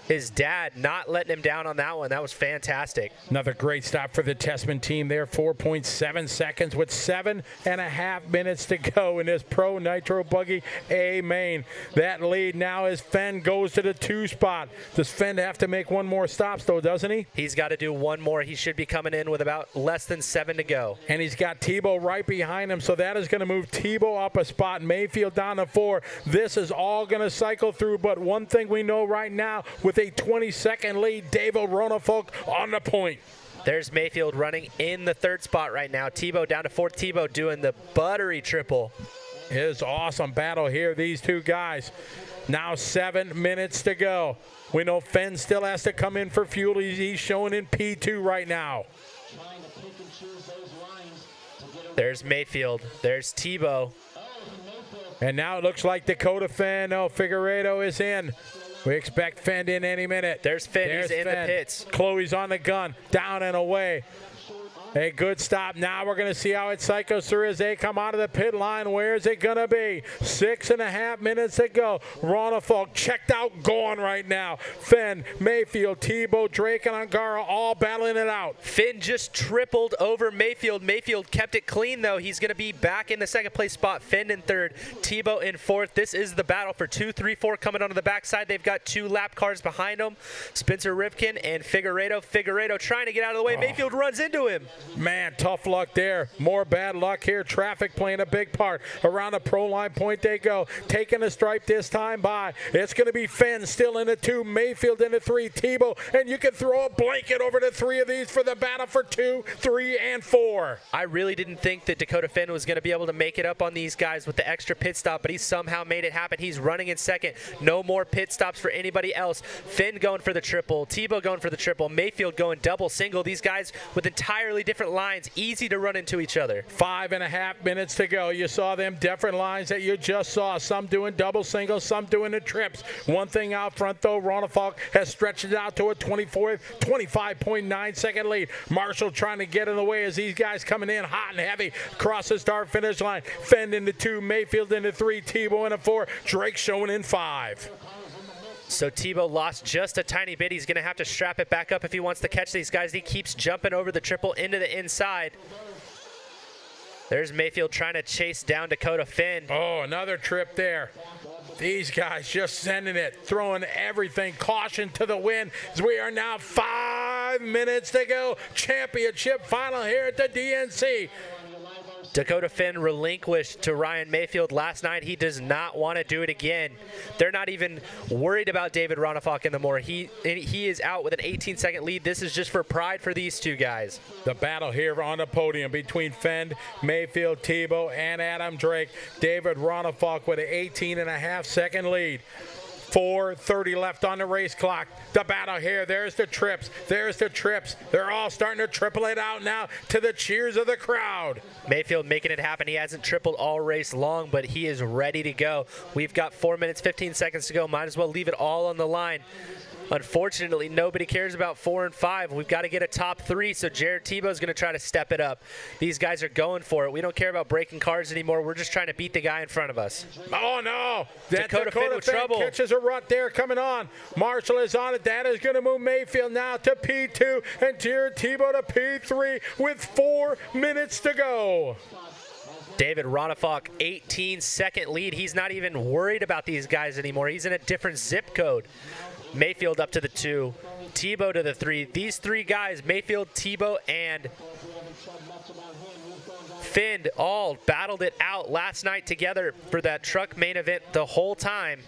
his dad, not letting him down on that one. That was fantastic. Another great stop for the Tessmann team there. 4.7 seconds with 7.5 minutes to go in this Pro Nitro Buggy A main. That lead now as Phend goes to the 2 spot. Does Phend have to make one more stop, though, doesn't he? He's got to do one more. He should be coming in with about less than 7 to go. And he's got Tebo right behind him, so that is going to move Tebo up a spot. Mayfield down to 4. This is all going to cycle through, but one thing we know right now, with a 20-second lead, David Ronnefalk on the point. There's Mayfield running in the 3rd spot right now. Tebo down to 4th. Tebo doing the buttery triple. It is awesome battle here, these two guys. Now 7 minutes to go. We know Phend still has to come in for fuel. He's showing in P2 right now. There's Mayfield. There's Tebo. And now it looks like Dakotah Phend. Oh, Figueiredo is in. We expect Phend in any minute. There's Phend. He's in the pits. Chloe's on the gun. Down and away. A good stop. Now we're going to see how it cycles through as they come out of the pit line. Where's it going to be? 6.5 minutes to go. Ronnefalk checked out, gone right now. Phend, Mayfield, Tebo, Drake, and Ongaro all battling it out. Finn just tripled over Mayfield. Mayfield kept it clean, though. He's going to be back in the 2nd place spot. Phend in 3rd, Tebo in 4th. This is the battle for 2, 3, 4 coming onto the backside. They've got 2 lap cars behind them. Spencer Rivkin and Figueiredo. Figueiredo trying to get out of the way. Mayfield runs into him. Man, tough luck there. More bad luck here. Traffic playing a big part. Around the pro line point they go. Taking a stripe this time by. It's going to be Phend still in the 2. Maifield in the 3. Tebo. And you can throw a blanket over the 3 of these for the battle for 2, 3, and 4. I really didn't think that Dakotah Phend was going to be able to make it up on these guys with the extra pit stop, but he somehow made it happen. He's running in second. No more pit stops for anybody else. Phend going for the triple. Tebo going for the triple. Maifield going double, single. These guys with entirely different lines, easy to run into each other. 5.5 minutes to go. You saw them different lines that you just saw. Some doing double singles, some doing the trips. One thing out front though, Ronnefalk has stretched it out to a 25.9 second lead. Marshall trying to get in the way as these guys coming in hot and heavy across the start finish line. Phend in the 2, Maifield in the 3, Tebo in the 4, Drake showing in 5. So Tebo lost just a tiny bit. He's going to have to strap it back up if he wants to catch these guys. He keeps jumping over the triple into the inside. There's Maifield trying to chase down Dakotah Phend. Oh, another trip there. These guys just sending it, throwing everything. Caution to the wind as we are now 5 minutes to go. Championship final here at the DNC. Dakotah Phend relinquished to Ryan Maifield last night. He does not want to do it again. They're not even worried about David Ronnefalk anymore. He is out with an 18-second lead. This is just for pride for these two guys. The battle here on the podium between Phend, Maifield, Tebo, and Adam Drake. David Ronnefalk with an 18.5-second lead. 4:30 left on the race clock. The battle here. There's the trips. There's the trips. They're all starting to triple it out now to the cheers of the crowd. Maifield making it happen. He hasn't tripled all race long, but he is ready to go. We've got 4 minutes, 15 seconds to go. Might as well leave it all on the line. Unfortunately, nobody cares about 4 and 5. We've got to get a top 3, so Jared Tebo is going to try to step it up. These guys are going for it. We don't care about breaking cars anymore. We're just trying to beat the guy in front of us. Oh, no. That Dakotah Phend with trouble. Catches a rut there coming on. Marshall is on it. That is going to move Maifield now to P2 and Jared Tebo to P3 with 4 minutes to go. David Ronnefalk, 18-second lead. He's not even worried about these guys anymore. He's in a different zip code. Maifield up to the 2, Tebo to the 3. These 3 guys, Maifield, Tebo, and Phend, all battled it out last night together for that truck main event the whole time.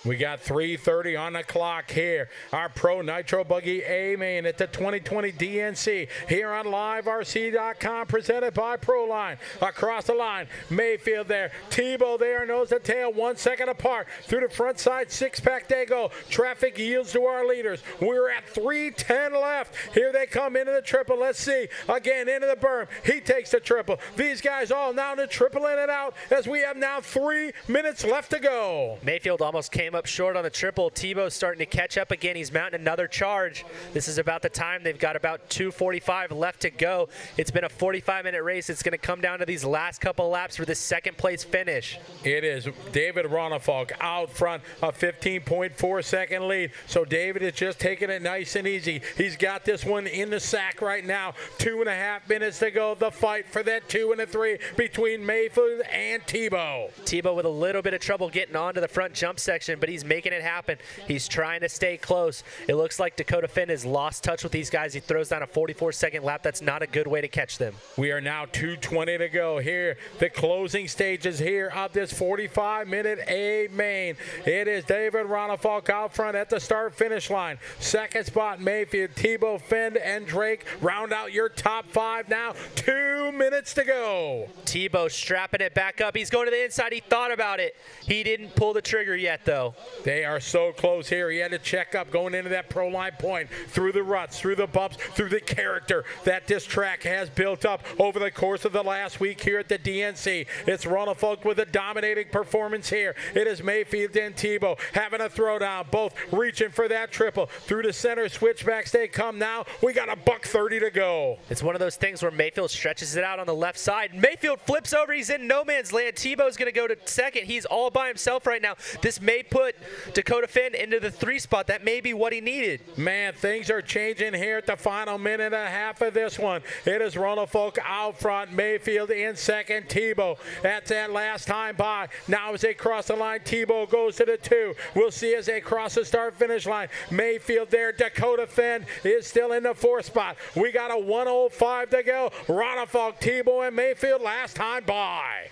We got 3:30 on the clock here. Our Pro Nitro Buggy A main at the 2020 DNC here on LiveRC.com, presented by Proline. Across the line, Maifield there, Tebo there, nose to tail, 1 second apart. Through the front side, 6-pack they go. Traffic yields to our leaders. We're at 3:10 left. Here they come into the triple. Let's see. Again, into the berm. He takes the triple. These guys all now to triple in and out as we have now 3 minutes left to go. Maifield almost came up short on the triple. Tebo's starting to catch up again. He's mounting another charge. This is about the time. They've got about 2:45 left to go. It's been a 45-minute race. It's going to come down to these last couple laps for the second place finish. It is David Ronnefalk out front, a 15.4-second lead. So David is just taking it nice and easy. He's got this one in the sack right now. 2.5 minutes to go. The fight for that 2 and a 3 between Maifield and Tebo. Tebo with a little bit of trouble getting onto the front jump section, but he's making it happen. He's trying to stay close. It looks like Dakotah Phend has lost touch with these guys. He throws down a 44-second lap. That's not a good way to catch them. We are now 2:20 to go here. The closing stages here of this 45-minute A main. It is David Ronnefalk out front at the start-finish line. Second spot, Maifield, Tebo, Phend, and Drake. Round out your top 5 now. 2 minutes to go. Tebo strapping it back up. He's going to the inside. He thought about it. He didn't pull the trigger yet, though. They are so close here. He had to check up going into that pro line point, through the ruts, through the bumps, through the character that this track has built up over the course of the last week here at the DNC. It's Ronnefalk with a dominating performance here. It is Maifield and Tebo having a throwdown, both reaching for that triple. Through the center switchbacks they come now. We got a $1:30 to go. It's one of those things where Maifield stretches it out on the left side. Maifield flips over. He's in no man's land. Tebo's going to go to second. He's all by himself right now. This may put put Dakotah Phend into the 3 spot. That may be what he needed. Man, things are changing here at the final minute and a half of this one. It is Ronnefalk out front, Maifield in second, Tebo. That's that last time by. Now as they cross the line, Tebo goes to the 2. We'll see as they cross the start-finish line. Maifield there, Dakotah Phend is still in the 4th spot. We got a 1:05 to go. Ronnefalk, Tebo, and Maifield last time by.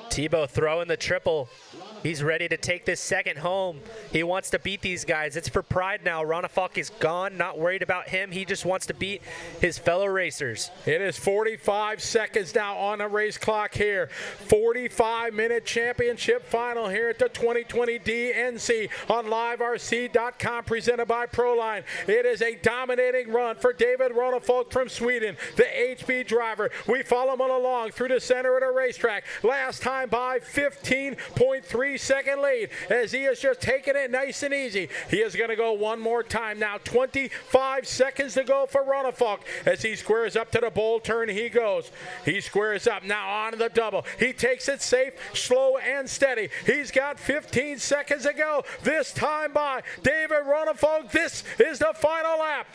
Tebo throwing the triple. He's ready to take this second home. He wants to beat these guys. It's for pride now. Ronnefalk is gone, not worried about him. He just wants to beat his fellow racers. It is 45 seconds now on the race clock here. 45-minute championship final here at the 2020 DNC on LiveRC.com, presented by Proline. It is a dominating run for David Ronnefalk from Sweden, the HB driver. We follow him along through the center of the racetrack. Last time by 15.3-second lead as he is just taking it nice and easy. He is going to go one more time now. 25 seconds to go for Ronnefalk as he squares up to the bowl turn. He goes. He squares up now onto the double. He takes it safe, slow, and steady. He's got 15 seconds to go. This time by David Ronnefalk. This is the final lap.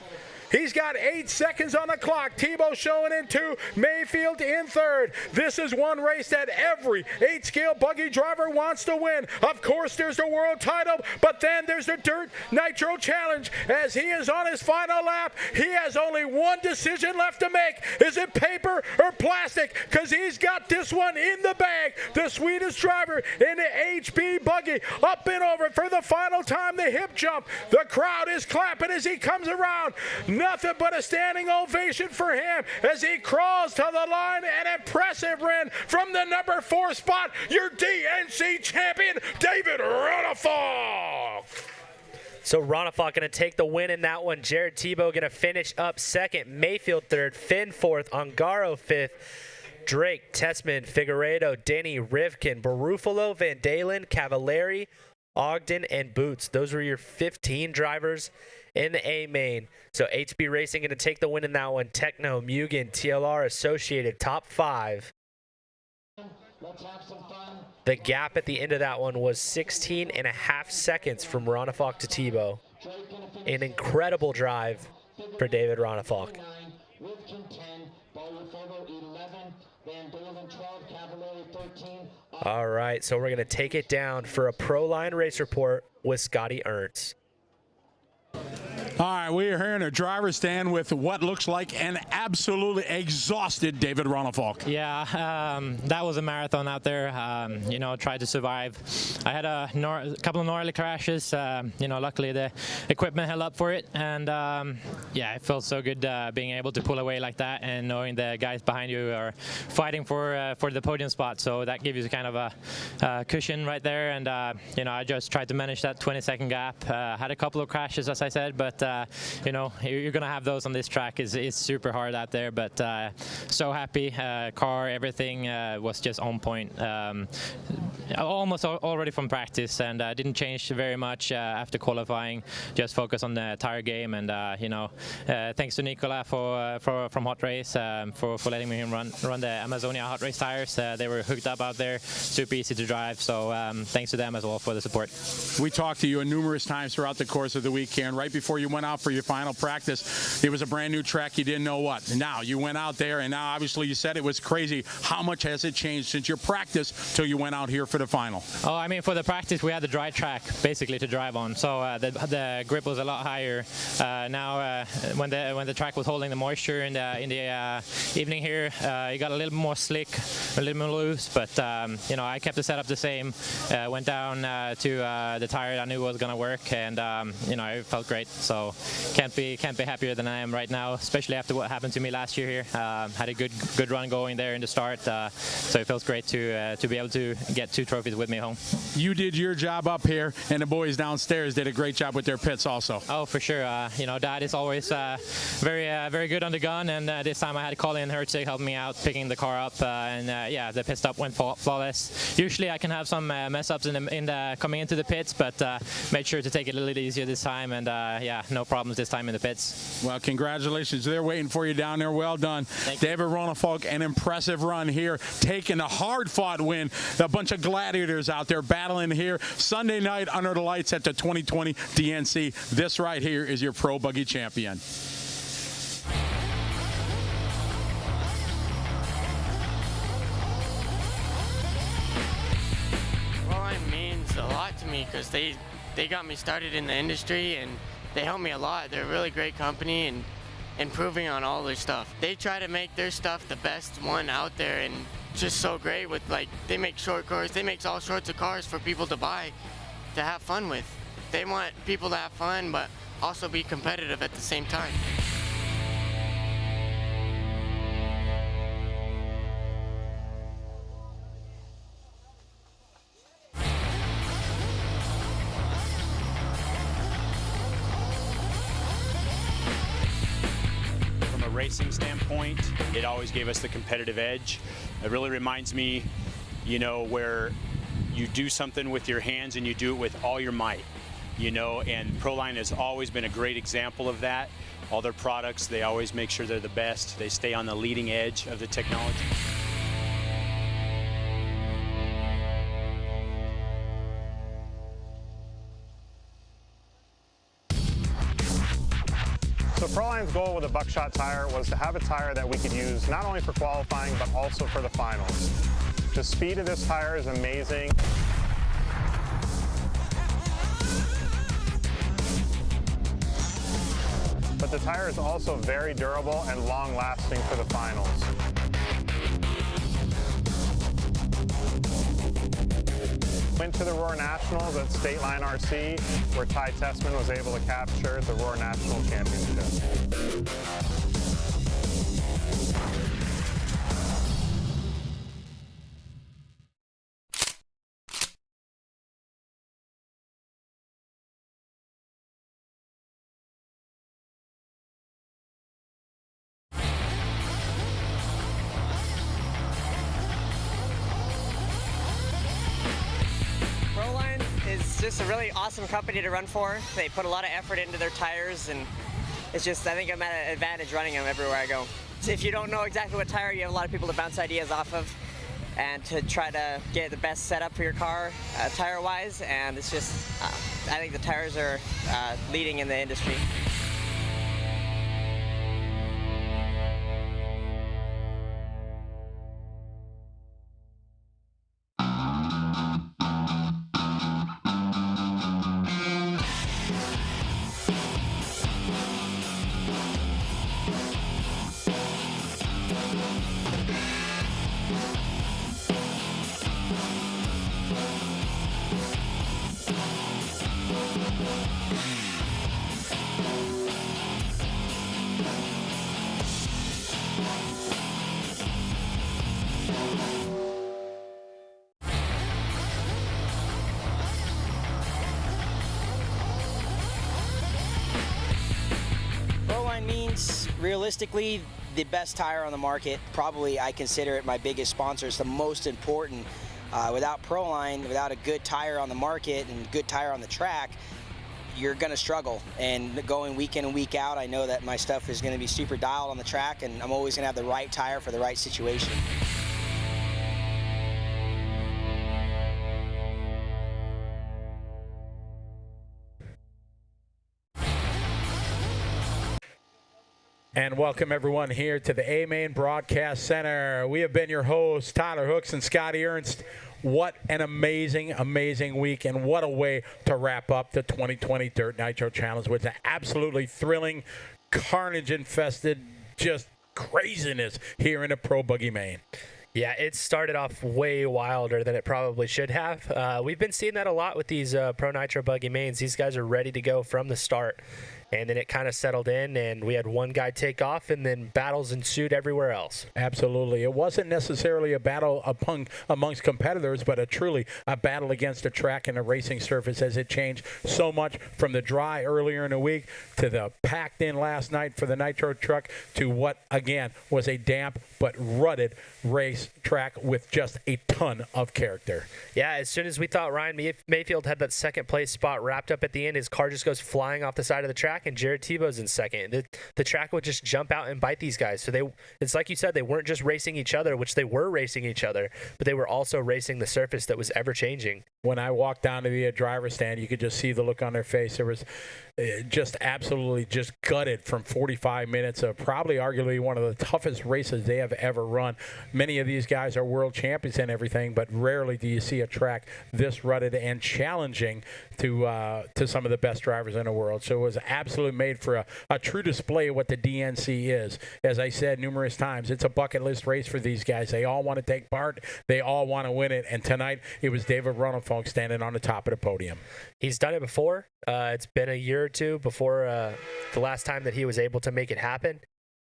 He's got 8 seconds on the clock. Tebo showing in 2, Maifield in 3rd. This is one race that every 8-scale buggy driver wants to win. Of course, there's the world title, but then there's the Dirt Nitro Challenge. As he is on his final lap, he has only one decision left to make. Is it paper or plastic? Because he's got this one in the bag. The Swedish driver in the HB buggy up and over for the final time, the hip jump. The crowd is clapping as he comes around. Nothing but a standing ovation for him as he crawls to the line. An impressive win from the number 4 spot, your DNC champion, David Ronnefalk. So Ronnefalk going to take the win in that one. Jared Tebo going to finish up 2nd. Maifield 3rd. Phend 4th. Ongaro 5th. Drake, Tessmann, Figueiredo, Denney, Rivkin, Baruffolo, Van Dalen, Cavalieri, Ogden, and Boots. Those were your 15 drivers in the A main. So HB Racing going to take the win in that one. Techno, Mugen, TLR, Associated, top 5. Let's have some fun. The gap at the end of that one was 16.5 seconds from Ronnefalk to Tebo. An incredible drive for David Ronnefalk. Rivkin 10, Baruffolo 11, Van Dalen 12, Cavalieri 13. All right, so we're going to take it down for a Proline race report with Scotty Ernst. All right, we are here in a driver's stand with what looks like an absolutely exhausted David Ronnefalk. Yeah, that was a marathon out there. You know, tried to survive. I had a couple of gnarly crashes. You know, luckily the equipment held up for it, and yeah, it felt so good being able to pull away like that and knowing the guys behind you are fighting for the podium spot. So that gives you kind of a cushion right there, and you know, I just tried to manage that 20-second gap. Had a couple of crashes, as I said, but you know, you're gonna have those on this track. It's super hard out there, but so happy. Car, everything was just on point. Almost already from practice, and didn't change very much after qualifying. Just focus on the tire game, and you know, thanks to Nicola from Hot Race for letting me run the Amazonia Hot Race tires. They were hooked up out there, super easy to drive. So thanks to them as well for the support. We talked to you numerous times throughout the course of the weekend. Right before you went out for your final practice, it was a brand new track. You didn't know what. And now you went out there, and now obviously you said it was crazy. How much has it changed since your practice till you went out here for the final? Oh, I mean, for the practice we had the dry track basically to drive on, so the grip was a lot higher. Now when the track was holding the moisture in the evening here, it got a little more slick, a little more loose, but you know, I kept the setup the same. Went down to the tire I knew was gonna work, and you know, it felt great. So can't be happier than I am right now, especially after what happened to me last year here. Had a good run going there in the start, so it feels great to be able to get 2 trophies with me home. You did your job up here, and the boys downstairs did a great job with their pits also. Oh, for sure. You know, Dad is always very good on the gun, and this time I had Colin Herzig help me out picking the car up, and yeah, the pit stop went flawless. Usually I can have some mess ups in the coming into the pits, but made sure to take it a little easier this time, and yeah, no problems this time in the pits. Well, congratulations. They're waiting for you down there. Well done. David Ronnefalk, an impressive run here, taking a hard-fought win. A bunch of gladiators out there battling here Sunday night under the lights at the 2020 DNC. This right here is your Pro Buggy champion. Proline means a lot to me because they got me started in the industry and they helped me a lot. They're a really great company and improving on all their stuff. They try to make their stuff the best one out there and just so great with, like, they make short cars. They make all sorts of cars for people to buy, to have fun with. They want people to have fun but also be competitive at the same time. Racing standpoint, it always gave us the competitive edge. It really reminds me, you know, where you do something with your hands and you do it with all your might, you know, and Proline has always been a great example of that. All their products, they always make sure they're the best. They stay on the leading edge of the technology. So Proline's goal with a buckshot tire was to have a tire that we could use not only for qualifying but also for the finals. The speed of this tire is amazing. But the tire is also very durable and long-lasting for the finals. Went to the Roar Nationals at State Line RC, where Tessmann was able to capture the Roar National Championship. It's just a really awesome company to run for. They put a lot of effort into their tires, and it's just, I think I'm at an advantage running them everywhere I go. So if you don't know exactly what tire, you have a lot of people to bounce ideas off of and to try to get the best setup for your car tire-wise, and it's just, I think the tires are leading in the industry. Means realistically the best tire on the market. Probably I consider it my biggest sponsor. It's the most important. Without Proline, without a good tire on the market and good tire on the track, you're going to struggle. And going week in and week out, I know that my stuff is going to be super dialed on the track, and I'm always going to have the right tire for the right situation. And welcome everyone here to the A-Main Broadcast Center. We have been your hosts, Tyler Hooks and Scotty Ernst. What an amazing, amazing week, and what a way to wrap up the 2020 Dirt Nitro Challenge with an absolutely thrilling, carnage-infested, just craziness here in the Pro Buggy Main. Yeah, it started off way wilder than it probably should have. We've been seeing that a lot with these Pro Nitro Buggy Mains. These guys are ready to go from the start. And then it kind of settled in, and we had one guy take off, and then battles ensued everywhere else. Absolutely. It wasn't necessarily a battle amongst competitors, but truly a battle against the track and the racing surface, as it changed so much from the dry earlier in the week to the packed in last night for the Nitro truck to what, again, was a damp but rutted race track with just a ton of character. Yeah, as soon as we thought Ryan Maifield had that second place spot wrapped up at the end, his car just goes flying off the side of the track. track and Jared Tebo's in second. The track would just jump out and bite these guys. So it's like you said, they weren't just racing each other, which they were racing each other, but they were also racing the surface that was ever changing. When I walked down to the driver's stand, you could just see the look on their face. There was just absolutely just gutted from 45 minutes of probably arguably one of the toughest races they have ever run. Many of these guys are world champions and everything, but rarely do you see a track this rutted and challenging to some of the best drivers in the world. So it was absolutely made for a true display of what the DNC is. As I said numerous times, it's a bucket list race for these guys. They all want to take part. They all want to win it. And tonight it was David Ronnefalk standing on the top of the podium. He's done it before. It's been a year or two before the last time that he was able to make it happen.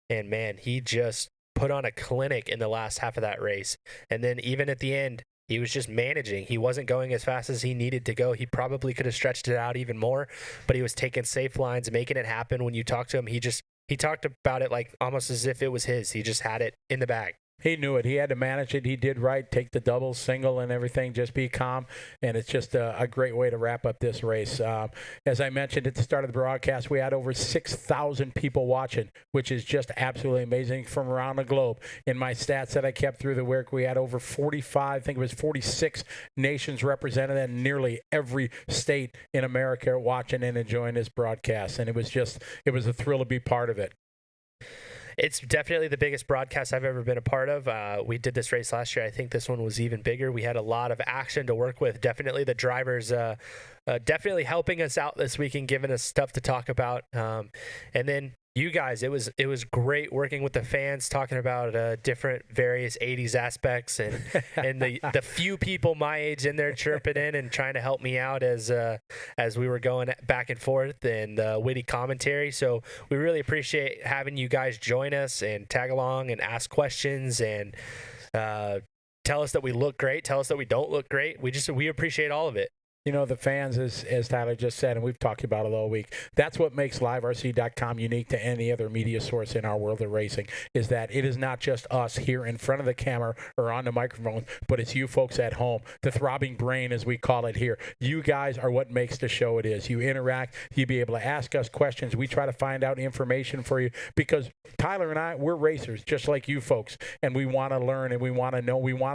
And, man, he just put on a clinic in the last half of that race. And then even at the end, he was just managing. He wasn't going as fast as he needed to go. He probably could have stretched it out even more, but he was taking safe lines, making it happen. When you talk to him, he talked about it like almost as if it was his. He just had it in the bag. He knew it. He had to manage it. He did right. Take the double, single, and everything. Just be calm. And it's just a great way to wrap up this race. As I mentioned at the start of the broadcast, we had over 6,000 people watching, which is just absolutely amazing from around the globe. In my stats that I kept through the week, we had over 45, I think it was 46 nations represented, and nearly every state in America watching and enjoying this broadcast. And it was a thrill to be part of it. It's definitely the biggest broadcast I've ever been a part of. We did this race last year. I think this one was even bigger. We had a lot of action to work with. Definitely the drivers definitely helping us out this week and giving us stuff to talk about. And then you guys, it was great working with the fans, talking about different various 80s aspects and the few people my age in there chirping in and trying to help me out as we were going back and forth and witty commentary. So we really appreciate having you guys join us and tag along and ask questions and tell us that we look great, tell us that we don't look great. We appreciate all of it. You know, the fans, as Tyler just said, and we've talked about it all week, that's what makes LiveRC.com unique to any other media source in our world of racing, is that it is not just us here in front of the camera or on the microphone, but it's you folks at home, the throbbing brain, as we call it here. You guys are what makes the show it is. You interact. You be able to ask us questions. We try to find out information for you because Tyler and I, we're racers just like you folks, and we want to learn and we want to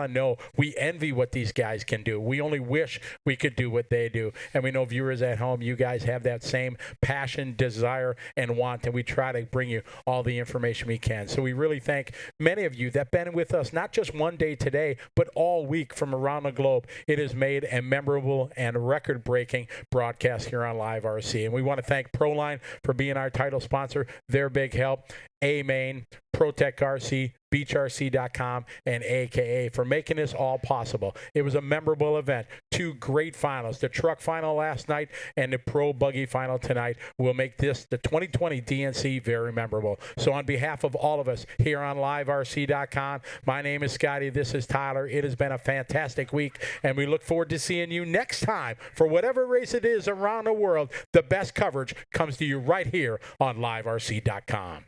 know. We envy what these guys can do. We only wish we could do what they do. And we know viewers at home, you guys have that same passion, desire, and want, and we try to bring you all the information we can. So we really thank many of you that have been with us, not just one day today, but all week from around the globe. It has made a memorable and record-breaking broadcast here on LiveRC. And we want to thank Proline for being our title sponsor. Their big help. A-Main, Protect RC, BeachRC.com, and AKA for making this all possible. It was a memorable event. 2 great finals. The truck final last night and the Pro Buggy final tonight will make this, the 2020 DNC, very memorable. So on behalf of all of us here on LiveRC.com, my name is Scotty. This is Tyler. It has been a fantastic week, and we look forward to seeing you next time for whatever race it is around the world. The best coverage comes to you right here on LiveRC.com.